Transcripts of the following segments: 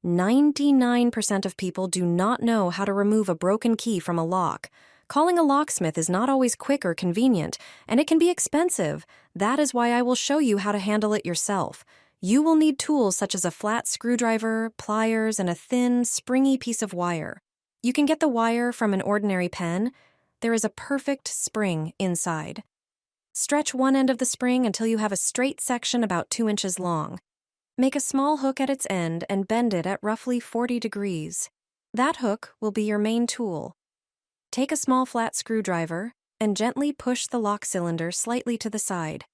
99% of people do not know how to remove a broken key from a lock. Calling a locksmith is not always quick or convenient, and it can be expensive. That is why I will show you how to handle it yourself. You will need tools such as a flat screwdriver, pliers, and a thin, springy piece of wire. You can get the wire from an ordinary pen. There is a perfect spring inside. Stretch one end of the spring until you have a straight section about 2 inches long. Make a small hook at its end and bend it at roughly 40 degrees. That hook will be your main tool. Take a small flat screwdriver and gently push the lock cylinder slightly to the side.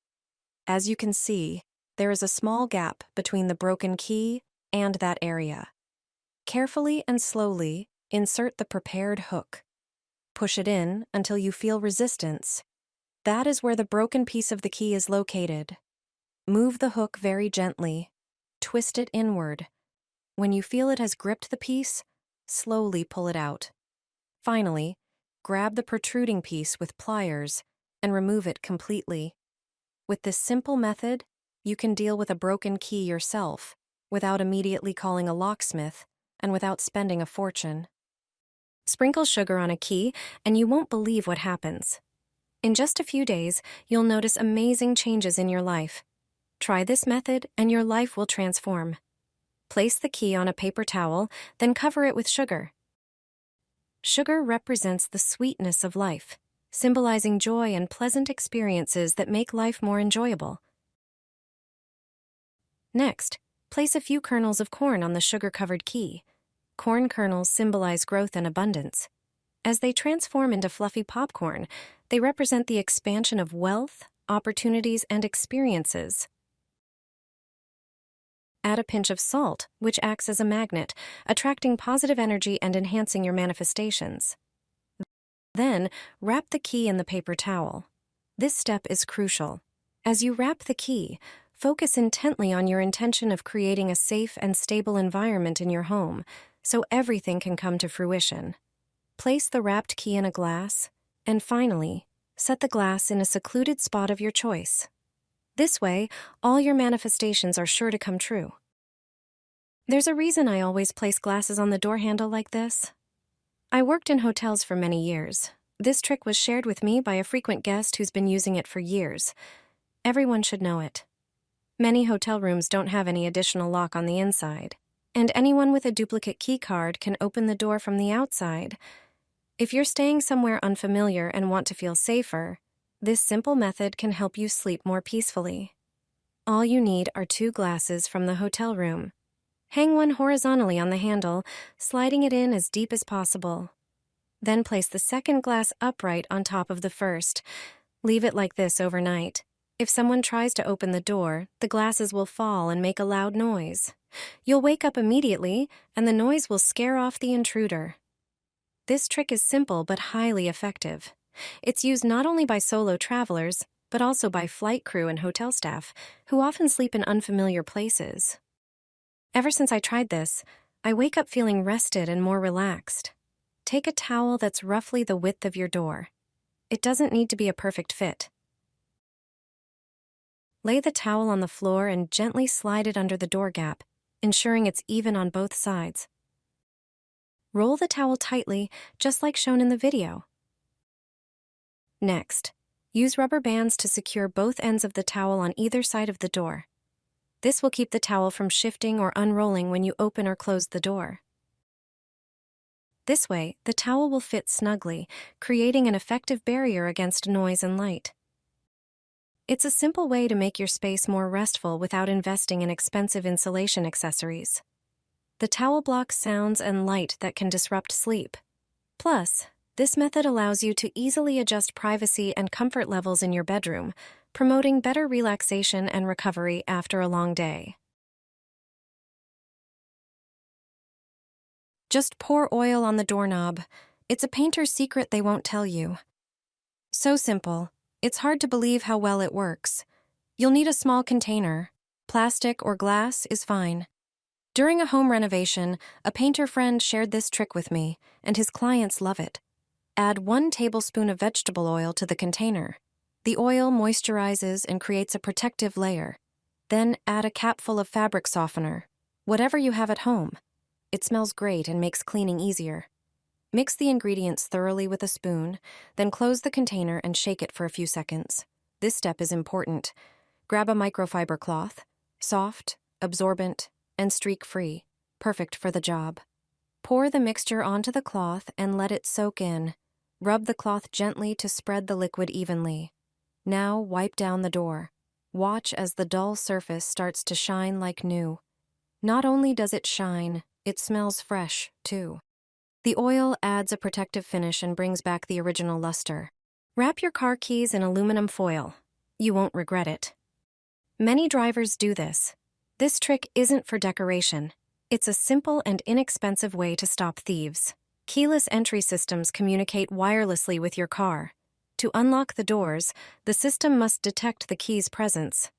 As you can see, there is a small gap between the broken key and that area. Carefully and slowly insert the prepared hook. Push it in until you feel resistance. That is where the broken piece of the key is located. Move the hook very gently. Twist it inward. When you feel it has gripped the piece, slowly pull it out. Finally, grab the protruding piece with pliers and remove it completely. With this simple method, you can deal with a broken key yourself without immediately calling a locksmith and without spending a fortune. Sprinkle sugar on a key and you won't believe what happens. In just a few days, you'll notice amazing changes in your life. Try this method and your life will transform. Place the key on a paper towel, then cover it with sugar. Sugar represents the sweetness of life, symbolizing joy and pleasant experiences that make life more enjoyable. Next, place a few kernels of corn on the sugar-covered key. Corn kernels symbolize growth and abundance. As they transform into fluffy popcorn, they represent the expansion of wealth, opportunities, and experiences. Add a pinch of salt, which acts as a magnet, attracting positive energy and enhancing your manifestations. Then, wrap the key in the paper towel. This step is crucial. As you wrap the key, focus intently on your intention of creating a safe and stable environment in your home, so everything can come to fruition. Place the wrapped key in a glass, and finally, set the glass in a secluded spot of your choice. This way, all your manifestations are sure to come true. There's a reason I always place glasses on the door handle like this. I worked in hotels for many years. This trick was shared with me by a frequent guest who's been using it for years. Everyone should know it. Many hotel rooms don't have any additional lock on the inside, and anyone with a duplicate key card can open the door from the outside. If you're staying somewhere unfamiliar and want to feel safer, this simple method can help you sleep more peacefully. All you need are 2 glasses from the hotel room. Hang one horizontally on the handle, sliding it in as deep as possible. Then place the second glass upright on top of the first. Leave it like this overnight. If someone tries to open the door, the glasses will fall and make a loud noise. You'll wake up immediately, and the noise will scare off the intruder. This trick is simple but highly effective. It's used not only by solo travelers, but also by flight crew and hotel staff, who often sleep in unfamiliar places. Ever since I tried this, I wake up feeling rested and more relaxed. Take a towel that's roughly the width of your door. It doesn't need to be a perfect fit. Lay the towel on the floor and gently slide it under the door gap, ensuring it's even on both sides. Roll the towel tightly, just like shown in the video. Next, use rubber bands to secure both ends of the towel on either side of the door. This will keep the towel from shifting or unrolling when you open or close the door. This way, the towel will fit snugly, creating an effective barrier against noise and light. It's a simple way to make your space more restful without investing in expensive insulation accessories. The towel blocks sounds and light that can disrupt sleep. Plus, this method allows you to easily adjust privacy and comfort levels in your bedroom, promoting better relaxation and recovery after a long day. Just pour oil on the doorknob. It's a painter's secret they won't tell you. So simple, it's hard to believe how well it works. You'll need a small container. Plastic or glass is fine. During a home renovation, a painter friend shared this trick with me, and his clients love it. Add 1 tablespoon of vegetable oil to the container. The oil moisturizes and creates a protective layer. Then add a capful of fabric softener, whatever you have at home. It smells great and makes cleaning easier. Mix the ingredients thoroughly with a spoon, then close the container and shake it for a few seconds. This step is important. Grab a microfiber cloth, soft, absorbent, and streak-free, perfect for the job. Pour the mixture onto the cloth and let it soak in. Rub the cloth gently to spread the liquid evenly. Now wipe down the door. Watch as the dull surface starts to shine like new. Not only does it shine, it smells fresh, too. The oil adds a protective finish and brings back the original luster. Wrap your car keys in aluminum foil. You won't regret it. Many drivers do this. This trick isn't for decoration. It's a simple and inexpensive way to stop thieves. Keyless entry systems communicate wirelessly with your car. To unlock the doors, the system must detect the key's presence.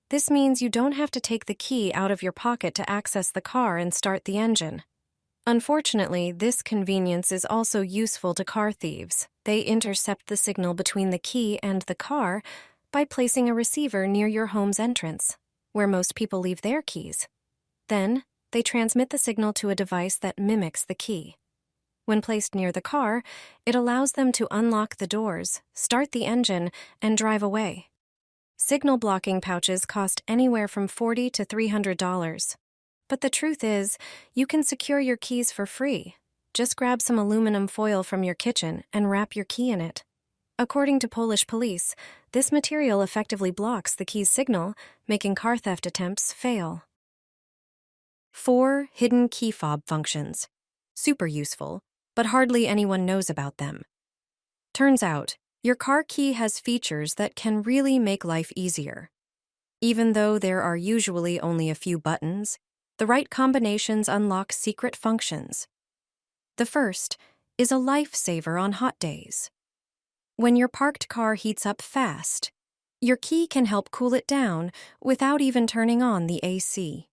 This means you don't have to take the key out of your pocket to access the car and start the engine. Unfortunately, this convenience is also useful to car thieves. They intercept the signal between the key and the car by placing a receiver near your home's entrance, where most people leave their keys. Then, they transmit the signal to a device that mimics the key. When placed near the car, it allows them to unlock the doors, start the engine, and drive away. Signal blocking pouches cost anywhere from $40 to $300. But the truth is, you can secure your keys for free. Just grab some aluminum foil from your kitchen and wrap your key in it. According to Polish police, this material effectively blocks the key's signal, making car theft attempts fail. 4 hidden key fob functions. Super useful, but hardly anyone knows about them. Turns out, your car key has features that can really make life easier. Even though there are usually only a few buttons, the right combinations unlock secret functions. The first is a lifesaver on hot days. When your parked car heats up fast, your key can help cool it down without even turning on the AC.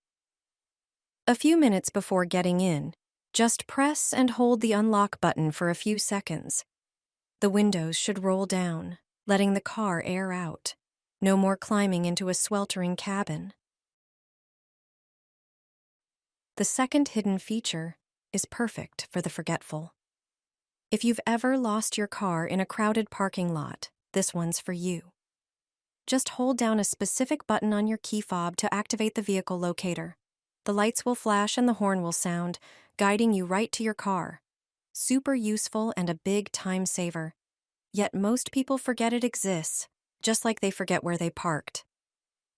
A few minutes before getting in, just press and hold the unlock button for a few seconds. The windows should roll down, letting the car air out. No more climbing into a sweltering cabin. The second hidden feature is perfect for the forgetful. If you've ever lost your car in a crowded parking lot, this one's for you. Just hold down a specific button on your key fob to activate the vehicle locator. The lights will flash and the horn will sound, guiding you right to your car. Super useful and a big time saver. Yet most people forget it exists, just like they forget where they parked.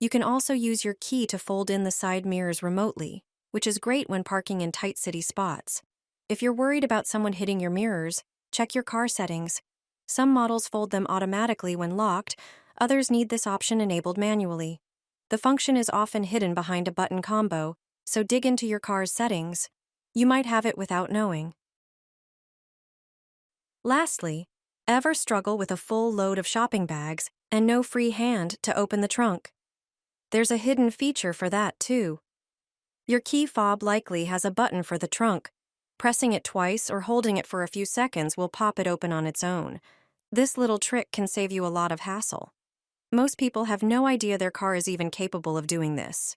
You can also use your key to fold in the side mirrors remotely, which is great when parking in tight city spots. If you're worried about someone hitting your mirrors, check your car settings. Some models fold them automatically when locked, others need this option enabled manually. The function is often hidden behind a button combo, so dig into your car's settings. You might have it without knowing. Lastly, ever struggle with a full load of shopping bags and no free hand to open the trunk? There's a hidden feature for that, too. Your key fob likely has a button for the trunk. Pressing it twice or holding it for a few seconds will pop it open on its own. This little trick can save you a lot of hassle. Most people have no idea their car is even capable of doing this.